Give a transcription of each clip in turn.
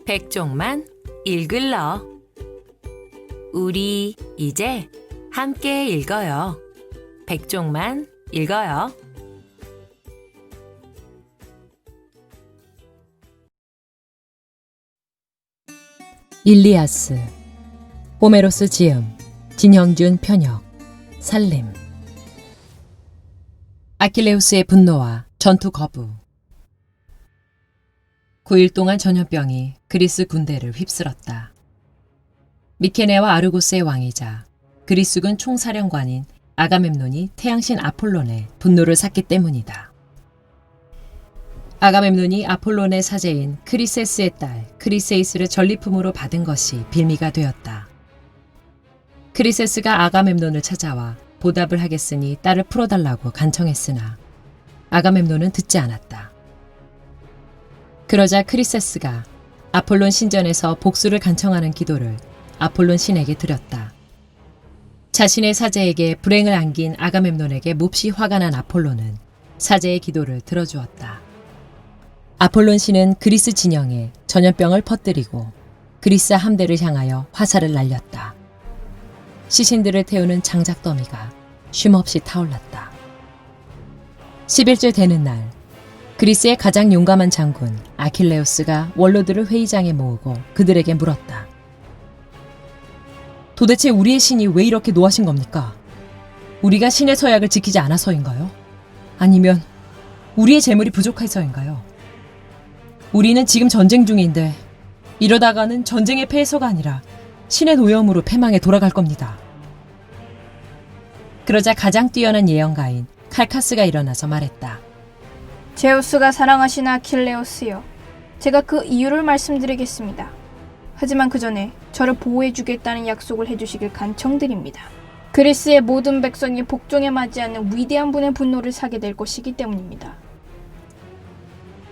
백종만 읽을러. 우리 이제 함께 읽어요. 백종만 읽어요. 일리아스, 호메로스 지음, 진형준 편역, 살림. 아킬레우스의 분노와 전투 거부. 9일 동안 전염병이 그리스 군대를 휩쓸었다. 미케네와 아르고스의 왕이자 그리스군 총사령관인 아가멤논이 태양신 아폴론의 분노를 샀기 때문이다. 아가멤논이 아폴론의 사제인 크리세스의 딸 크리세이스를 전리품으로 받은 것이 빌미가 되었다. 크리세스가 아가멤논을 찾아와 보답을 하겠으니 딸을 풀어달라고 간청했으나 아가멤논은 듣지 않았다. 그러자 크리세스가 아폴론 신전에서 복수를 간청하는 기도를 아폴론 신에게 드렸다. 자신의 사제에게 불행을 안긴 아가멤논에게 몹시 화가 난 아폴론은 사제의 기도를 들어주었다. 아폴론 신은 그리스 진영에 전염병을 퍼뜨리고 그리스 함대를 향하여 화살을 날렸다. 시신들을 태우는 장작더미가 쉼없이 타올랐다. 10일째 되는 날, 그리스의 가장 용감한 장군 아킬레우스가 원로들을 회의장에 모으고 그들에게 물었다. 도대체 우리의 신이 왜 이렇게 노하신 겁니까? 우리가 신의 서약을 지키지 않아서인가요? 아니면 우리의 재물이 부족해서인가요? 우리는 지금 전쟁 중인데 이러다가는 전쟁의 패해서가 아니라 신의 노여움으로 패망에 돌아갈 겁니다. 그러자 가장 뛰어난 예언가인 칼카스가 일어나서 말했다. 제우스가 사랑하시는 아킬레우스여, 제가 그 이유를 말씀드리겠습니다. 하지만 그 전에 저를 보호해주겠다는 약속을 해주시길 간청드립니다. 그리스의 모든 백성이 복종에 맞이하는 위대한 분의 분노를 사게 될 것이기 때문입니다.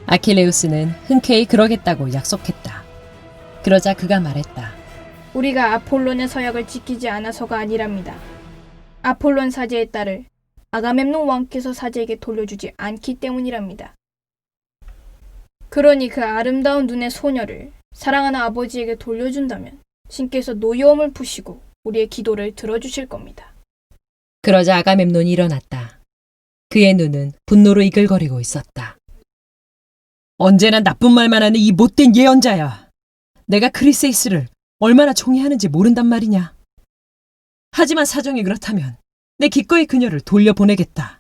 아킬레우스는 흔쾌히 그러겠다고 약속했다. 그러자 그가 말했다. 우리가 아폴론의 서약을 지키지 않아서가 아니랍니다. 아폴론 사제의 딸을 아가멤논 왕께서 사제에게 돌려주지 않기 때문이랍니다. 그러니 그 아름다운 눈의 소녀를 사랑하는 아버지에게 돌려준다면 신께서 노여움을 푸시고 우리의 기도를 들어주실 겁니다. 그러자 아가멤논이 일어났다. 그의 눈은 분노로 이글거리고 있었다. 언제나 나쁜 말만 하는 이 못된 예언자야. 내가 크리세이스를 얼마나 총애하는지 모른단 말이냐. 하지만 사정이 그렇다면 내 기꺼이 그녀를 돌려보내겠다.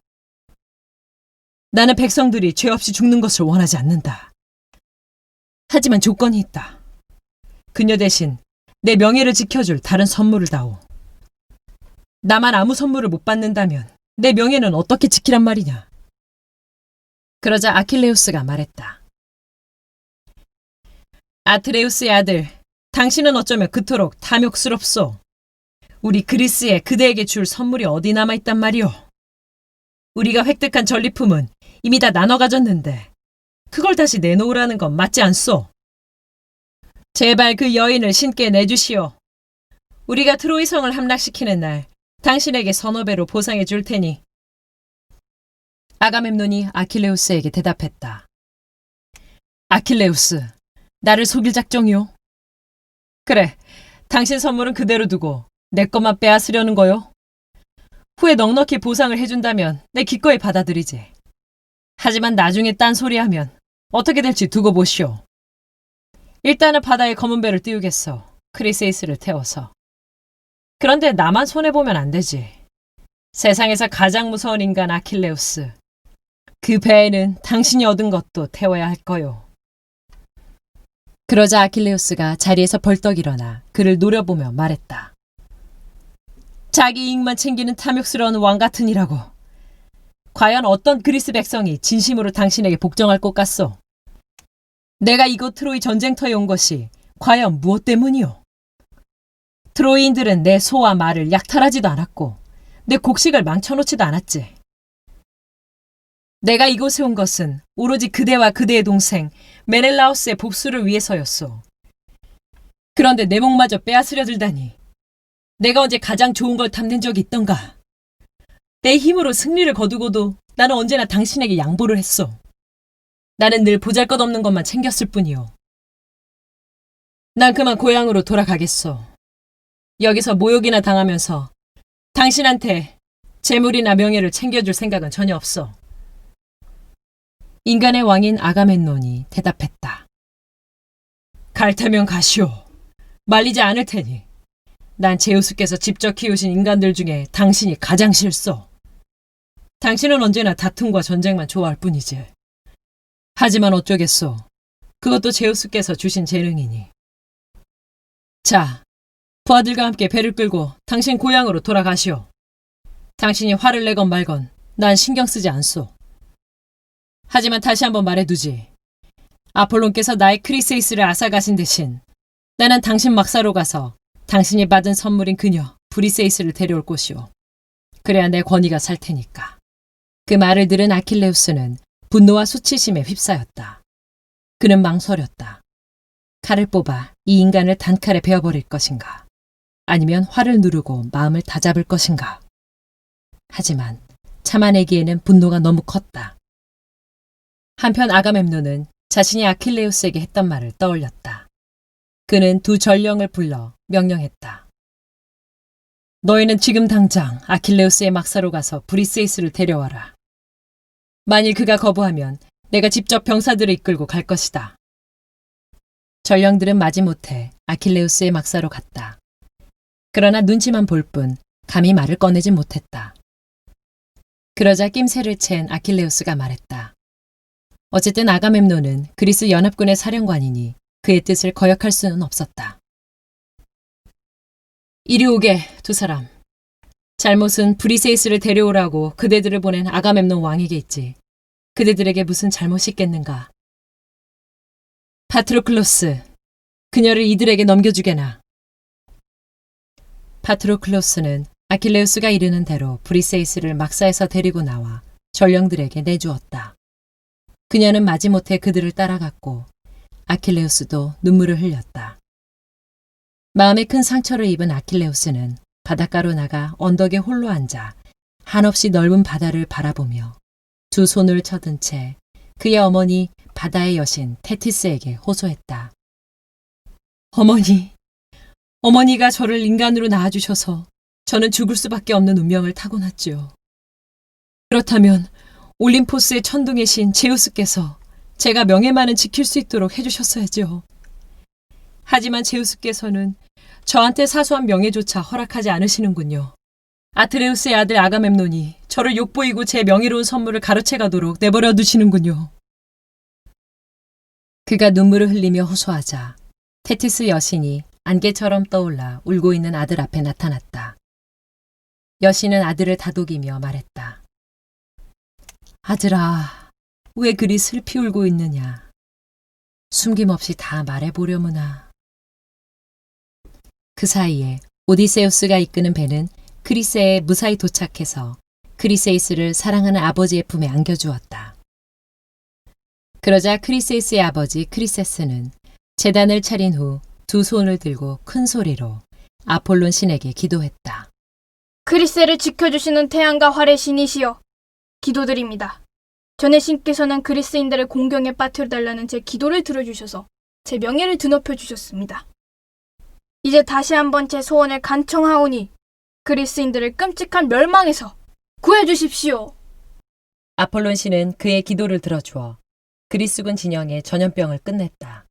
나는 백성들이 죄 없이 죽는 것을 원하지 않는다. 하지만 조건이 있다. 그녀 대신 내 명예를 지켜줄 다른 선물을 다오. 나만 아무 선물을 못 받는다면 내 명예는 어떻게 지키란 말이냐. 그러자 아킬레우스가 말했다. 아트레우스의 아들, 당신은 어쩌면 그토록 탐욕스럽소. 우리 그리스에 그대에게 줄 선물이 어디 남아있단 말이오. 우리가 획득한 전리품은 이미 다 나눠 가졌는데 그걸 다시 내놓으라는 건 맞지 않소. 제발 그 여인을 신께 내주시오. 우리가 트로이 성을 함락시키는 날 당신에게 서너 배로 보상해 줄 테니. 아가멤논이 아킬레우스에게 대답했다. 아킬레우스, 나를 속일 작정이오? 그래, 당신 선물은 그대로 두고 내 것만 빼앗으려는 거요? 후에 넉넉히 보상을 해준다면 내 기꺼이 받아들이지. 하지만 나중에 딴소리하면 어떻게 될지 두고 보시오. 일단은 바다에 검은 배를 띄우겠어. 크리세이스를 태워서. 그런데 나만 손해보면 안 되지. 세상에서 가장 무서운 인간 아킬레우스. 그 배에는 당신이 얻은 것도 태워야 할 거요. 그러자 아킬레우스가 자리에서 벌떡 일어나 그를 노려보며 말했다. 자기 이익만 챙기는 탐욕스러운 왕 같으니라고. 과연 어떤 그리스 백성이 진심으로 당신에게 복종할 것 같소? 내가 이곳 트로이 전쟁터에 온 것이 과연 무엇 때문이오? 트로이인들은 내 소와 말을 약탈하지도 않았고 내 곡식을 망쳐놓지도 않았지. 내가 이곳에 온 것은 오로지 그대와 그대의 동생 메넬라오스의 복수를 위해서였소. 그런데 내 목마저 빼앗으려 들다니. 내가 언제 가장 좋은 걸 탐낸 적이 있던가. 내 힘으로 승리를 거두고도 나는 언제나 당신에게 양보를 했소. 나는 늘 보잘것없는 것만 챙겼을 뿐이요. 난 그만 고향으로 돌아가겠소. 여기서 모욕이나 당하면서 당신한테 재물이나 명예를 챙겨줄 생각은 전혀 없어. 인간의 왕인 아가멤논이 대답했다. 갈 테면 가시오. 말리지 않을 테니. 난 제우스께서 직접 키우신 인간들 중에 당신이 가장 싫소. 당신은 언제나 다툼과 전쟁만 좋아할 뿐이지. 하지만 어쩌겠소. 그것도 제우스께서 주신 재능이니. 자, 부하들과 함께 배를 끌고 당신 고향으로 돌아가시오. 당신이 화를 내건 말건 난 신경 쓰지 않소. 하지만 다시 한번 말해두지. 아폴론께서 나의 크리세이스를 앗아가신 대신 나는 당신 막사로 가서 당신이 받은 선물인 그녀 브리세이스를 데려올 것이오. 그래야 내 권위가 살 테니까. 그 말을 들은 아킬레우스는 분노와 수치심에 휩싸였다. 그는 망설였다. 칼을 뽑아 이 인간을 단칼에 베어버릴 것인가? 아니면 화를 누르고 마음을 다잡을 것인가? 하지만 참아내기에는 분노가 너무 컸다. 한편 아가멤논은 자신이 아킬레우스에게 했던 말을 떠올렸다. 그는 두 전령을 불러 명령했다. 너희는 지금 당장 아킬레우스의 막사로 가서 브리세이스를 데려와라. 만일 그가 거부하면 내가 직접 병사들을 이끌고 갈 것이다. 전령들은 마지못해 아킬레우스의 막사로 갔다. 그러나 눈치만 볼 뿐 감히 말을 꺼내지 못했다. 그러자 낌새를 챈 아킬레우스가 말했다. 어쨌든 아가멤논은 그리스 연합군의 사령관이니 그의 뜻을 거역할 수는 없었다. 이리 오게, 두 사람. 잘못은 브리세이스를 데려오라고 그대들을 보낸 아가멤논 왕에게 있지. 그대들에게 무슨 잘못이 있겠는가. 파트로클로스, 그녀를 이들에게 넘겨주게나. 파트로클로스는 아킬레우스가 이르는 대로 브리세이스를 막사에서 데리고 나와 전령들에게 내주었다. 그녀는 마지못해 그들을 따라갔고 아킬레우스도 눈물을 흘렸다. 마음에 큰 상처를 입은 아킬레우스는 바닷가로 나가 언덕에 홀로 앉아 한없이 넓은 바다를 바라보며 두 손을 쳐든 채 그의 어머니 바다의 여신 테티스에게 호소했다. 어머니, 어머니가 저를 인간으로 낳아주셔서 저는 죽을 수밖에 없는 운명을 타고났지요. 그렇다면 올림포스의 천둥의 신 제우스께서 제가 명예만은 지킬 수 있도록 해주셨어야죠. 하지만 제우스께서는 저한테 사소한 명예조차 허락하지 않으시는군요. 아트레우스의 아들 아가멤논이 저를 욕보이고 제 명예로운 선물을 가로채 가도록 내버려 두시는군요. 그가 눈물을 흘리며 호소하자 테티스 여신이 안개처럼 떠올라 울고 있는 아들 앞에 나타났다. 여신은 아들을 다독이며 말했다. 아들아, 왜 그리 슬피 울고 있느냐. 숨김없이 다 말해보려무나. 그 사이에 오디세우스가 이끄는 배는 크리세에 무사히 도착해서 크리세이스를 사랑하는 아버지의 품에 안겨주었다. 그러자 크리세이스의 아버지 크리세스는 제단을 차린 후 두 손을 들고 큰 소리로 아폴론 신에게 기도했다. 그리스를 지켜주시는 태양과 활의 신이시여, 기도드립니다. 전에 신께서는 그리스인들을 공경에 빠뜨려달라는 제 기도를 들어주셔서 제 명예를 드높여 주셨습니다. 이제 다시 한번 제 소원을 간청하오니 그리스인들을 끔찍한 멸망에서 구해주십시오. 아폴론 신은 그의 기도를 들어주어 그리스군 진영의 전염병을 끝냈다.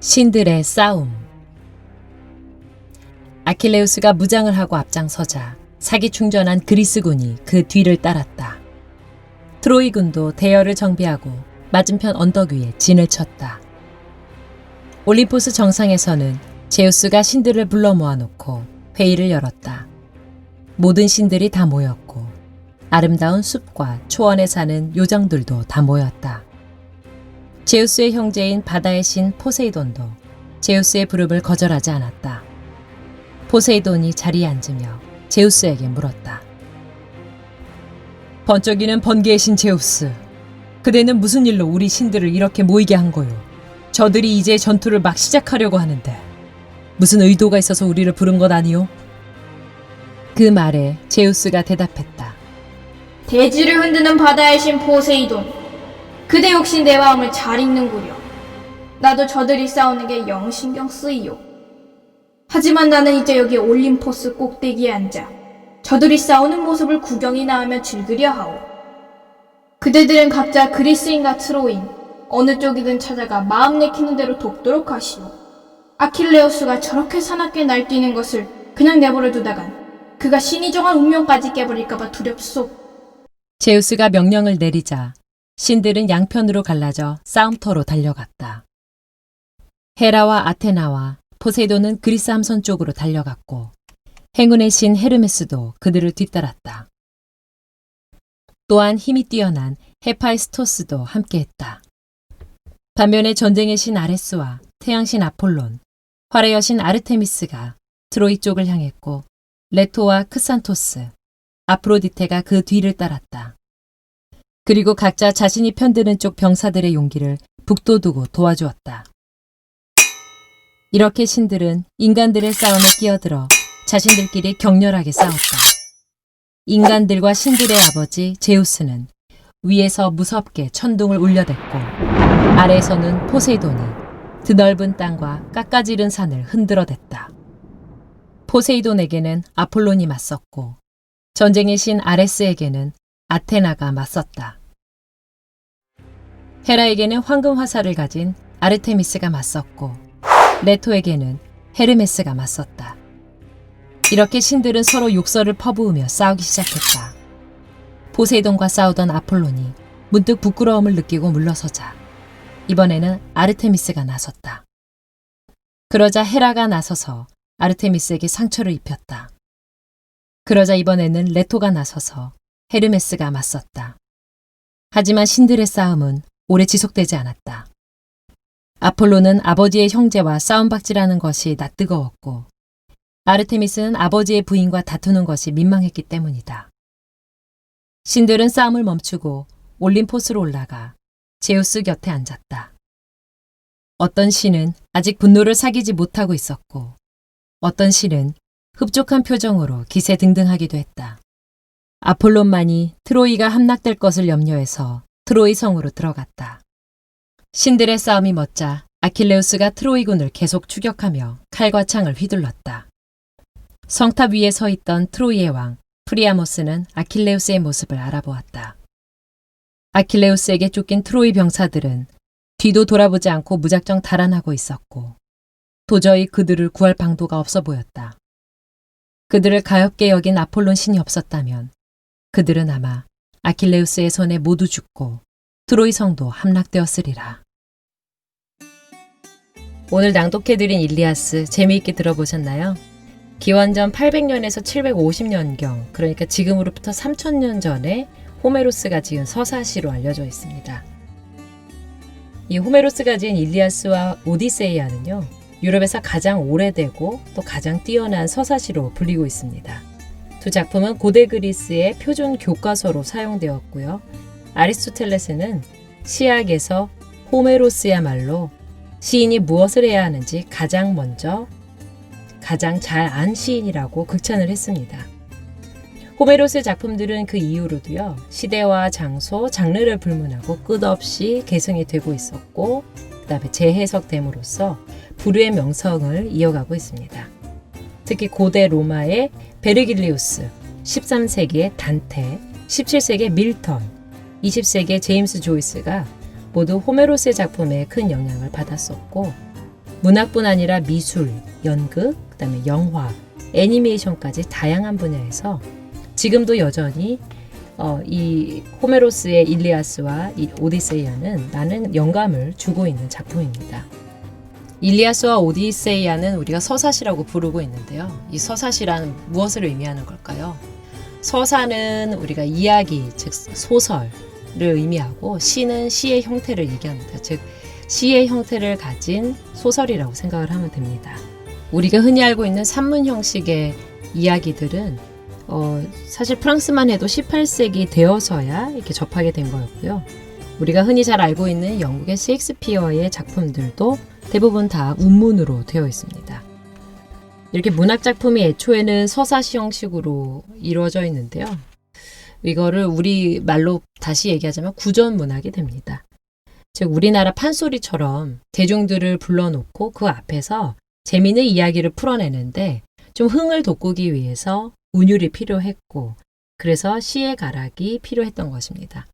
신들의 싸움. 아킬레우스가 무장을 하고 앞장서자 사기 충전한 그리스군이 그 뒤를 따랐다. 트로이군도 대열을 정비하고 맞은편 언덕 위에 진을 쳤다. 올림포스 정상에서는 제우스가 신들을 불러 모아놓고 회의를 열었다. 모든 신들이 다 모였고 아름다운 숲과 초원에 사는 요정들도 다 모였다. 제우스의 형제인 바다의 신 포세이돈도 제우스의 부름을 거절하지 않았다. 포세이돈이 자리에 앉으며 제우스에게 물었다. 번쩍이는 번개의 신 제우스, 그대는 무슨 일로 우리 신들을 이렇게 모이게 한 거요? 저들이 이제 전투를 막 시작하려고 하는데 무슨 의도가 있어서 우리를 부른 것 아니요? 그 말에 제우스가 대답했다. 대지를 흔드는 바다의 신 포세이돈, 그대 역시 내 마음을 잘 읽는구려. 나도 저들이 싸우는 게 영 신경 쓰이요. 하지만 나는 이제 여기 올림포스 꼭대기에 앉아 저들이 싸우는 모습을 구경이나 하며 즐기려 하오. 그대들은 각자 그리스인과 트로인 어느 쪽이든 찾아가 마음 내키는 대로 돕도록 하시오. 아킬레우스가 저렇게 사납게 날뛰는 것을 그냥 내버려 두다간 그가 신이 정한 운명까지 깨버릴까봐 두렵소. 제우스가 명령을 내리자 신들은 양편으로 갈라져 싸움터로 달려갔다. 헤라와 아테나와 포세이돈은 그리스 함선 쪽으로 달려갔고 행운의 신 헤르메스도 그들을 뒤따랐다. 또한 힘이 뛰어난 헤파이스토스도 함께했다. 반면에 전쟁의 신 아레스와 태양신 아폴론, 활의 여신 아르테미스가 트로이 쪽을 향했고 레토와 크산토스, 아프로디테가 그 뒤를 따랐다. 그리고 각자 자신이 편드는 쪽 병사들의 용기를 북돋우고 도와주었다. 이렇게 신들은 인간들의 싸움에 끼어들어 자신들끼리 격렬하게 싸웠다. 인간들과 신들의 아버지 제우스는 위에서 무섭게 천둥을 울려댔고 아래에서는 포세이돈이 드넓은 땅과 깎아지른 산을 흔들어댔다. 포세이돈에게는 아폴론이 맞섰고 전쟁의 신 아레스에게는 아테나가 맞섰다. 헤라에게는 황금 화살을 가진 아르테미스가 맞섰고 레토에게는 헤르메스가 맞섰다. 이렇게 신들은 서로 욕설을 퍼부으며 싸우기 시작했다. 포세이돈과 싸우던 아폴론이 문득 부끄러움을 느끼고 물러서자 이번에는 아르테미스가 나섰다. 그러자 헤라가 나서서 아르테미스에게 상처를 입혔다. 그러자 이번에는 레토가 나서서 헤르메스가 맞섰다. 하지만 신들의 싸움은 오래 지속되지 않았다. 아폴로는 아버지의 형제와 싸움박질하는 것이 낯뜨거웠고 아르테미스는 아버지의 부인과 다투는 것이 민망했기 때문이다. 신들은 싸움을 멈추고 올림포스로 올라가 제우스 곁에 앉았다. 어떤 신은 아직 분노를 사귀지 못하고 있었고 어떤 신은 흡족한 표정으로 기세등등하기도 했다. 아폴론만이 트로이가 함락될 것을 염려해서 트로이 성으로 들어갔다. 신들의 싸움이 멎자 아킬레우스가 트로이군을 계속 추격하며 칼과 창을 휘둘렀다. 성탑 위에 서 있던 트로이의 왕 프리아모스는 아킬레우스의 모습을 알아보았다. 아킬레우스에게 쫓긴 트로이 병사들은 뒤도 돌아보지 않고 무작정 달아나고 있었고 도저히 그들을 구할 방도가 없어 보였다. 그들을 가엾게 여긴 아폴론 신이 없었다면 그들은 아마 아킬레우스의 손에 모두 죽고 트로이 성도 함락되었으리라. 오늘 낭독해드린 일리아스 재미있게 들어보셨나요? 기원전 800년에서 750년경, 그러니까 지금으로부터 3000년 전에 호메로스가 지은 서사시로 알려져 있습니다. 이 호메로스가 지은 일리아스와 오디세이아는요, 유럽에서 가장 오래되고 또 가장 뛰어난 서사시로 불리고 있습니다. 두 작품은 고대 그리스의 표준 교과서로 사용되었고요. 아리스토텔레스는 시학에서 호메로스야말로 시인이 무엇을 해야 하는지 가장 잘 안 시인이라고 극찬을 했습니다. 호메로스의 작품들은 그 이후로도요, 시대와 장소, 장르를 불문하고 끝없이 계승이 되고 있었고, 그 다음에 재해석됨으로써 부류의 명성을 이어가고 있습니다. 특히 고대 로마의 베르길리우스, 13세기의 단테, 17세기의 밀턴, 20세기의 제임스 조이스가 모두 호메로스의 작품에 큰 영향을 받았었고, 문학뿐 아니라 미술, 연극, 그다음에 영화, 애니메이션까지 다양한 분야에서 지금도 여전히 이 호메로스의 일리아스와 이 오디세이아는 많은 영감을 주고 있는 작품입니다. 일리아스와 오디세이아는 우리가 서사시라고 부르고 있는데요. 이 서사시라는 무엇을 의미하는 걸까요? 서사는 우리가 이야기, 즉 소설을 의미하고 시는 시의 형태를 얘기합니다. 즉 시의 형태를 가진 소설이라고 생각을 하면 됩니다. 우리가 흔히 알고 있는 산문 형식의 이야기들은 사실 프랑스만 해도 18세기 되어서야 이렇게 접하게 된 거였고요. 우리가 흔히 잘 알고 있는 영국의 셰익스피어의 작품들도 대부분 다 운문으로 되어 있습니다. 이렇게 문학 작품이 애초에는 서사시 형식으로 이루어져 있는데요. 이거를 우리 말로 다시 얘기하자면 구전 문학이 됩니다. 즉 우리나라 판소리처럼 대중들을 불러놓고 그 앞에서 재미있는 이야기를 풀어내는데 좀 흥을 돋구기 위해서 운율이 필요했고 그래서 시의 가락이 필요했던 것입니다.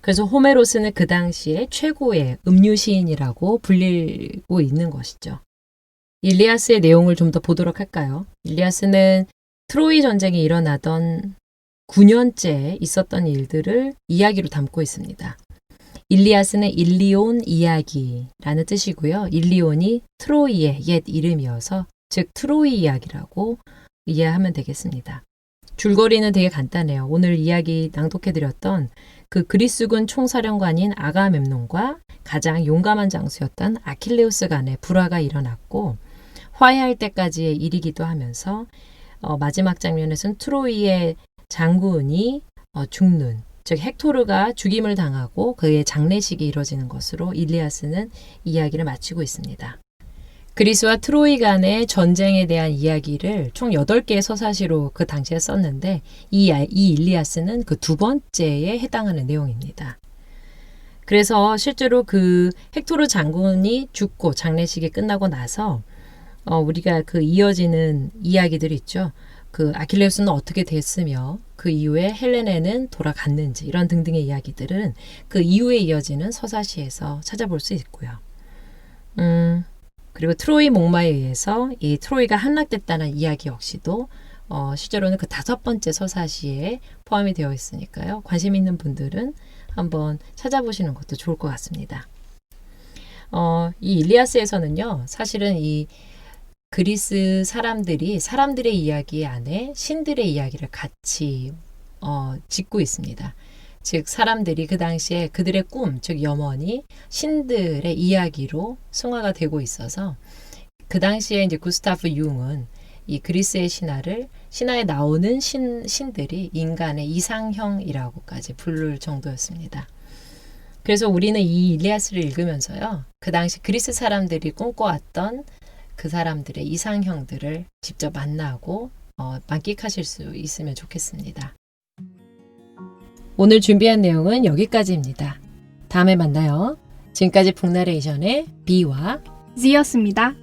그래서 호메로스는 그 당시에 최고의 음유 시인이라고 불리고 있는 것이죠. 일리아스의 내용을 좀 더 보도록 할까요? 일리아스는 트로이 전쟁이 일어나던 9년째 있었던 일들을 이야기로 담고 있습니다. 일리아스는 일리온 이야기라는 뜻이고요. 일리온이 트로이의 옛 이름이어서 즉 트로이 이야기라고 이해하면 되겠습니다. 줄거리는 되게 간단해요. 오늘 이야기 낭독해드렸던 그 그리스군 총사령관인 아가멤논과 가장 용감한 장수였던 아킬레우스 간에 불화가 일어났고 화해할 때까지의 일이기도 하면서 마지막 장면에서는 트로이의 장군이 죽는 즉 헥토르가 죽임을 당하고 그의 장례식이 이뤄지는 것으로 일리아스는 이야기를 마치고 있습니다. 그리스와 트로이 간의 전쟁에 대한 이야기를 총 8개의 서사시로 그 당시에 썼는데 이 일리아스는 그 두 번째에 해당하는 내용입니다. 그래서 실제로 그 헥토르 장군이 죽고 장례식이 끝나고 나서 우리가 그 이어지는 이야기들이 있죠. 그 아킬레우스는 어떻게 됐으며 그 이후에 헬레네는 돌아갔는지 이런 등등의 이야기들은 그 이후에 이어지는 서사시에서 찾아볼 수 있고요. 그리고 트로이 목마에 의해서 이 트로이가 함락됐다는 이야기 역시도 실제로는 그 5번째 서사시에 포함이 되어 있으니까요. 관심 있는 분들은 한번 찾아보시는 것도 좋을 것 같습니다. 이 일리아스에서는요. 사실은 이 그리스 사람들이 사람들의 이야기 안에 신들의 이야기를 같이 짓고 있습니다. 즉 사람들이 그 당시에 그들의 꿈, 즉 염원이 신들의 이야기로 승화가 되고 있어서 그 당시에 이제 구스타프 융은 이 그리스의 신화에 나오는 신들이 인간의 이상형이라고까지 부를 정도였습니다. 그래서 우리는 이 일리아스를 읽으면서요. 그 당시 그리스 사람들이 꿈꿔왔던 그 사람들의 이상형들을 직접 만나고 만끽하실 수 있으면 좋겠습니다. 오늘 준비한 내용은 여기까지입니다. 다음에 만나요. 지금까지 북나레이션의 비와 지였습니다.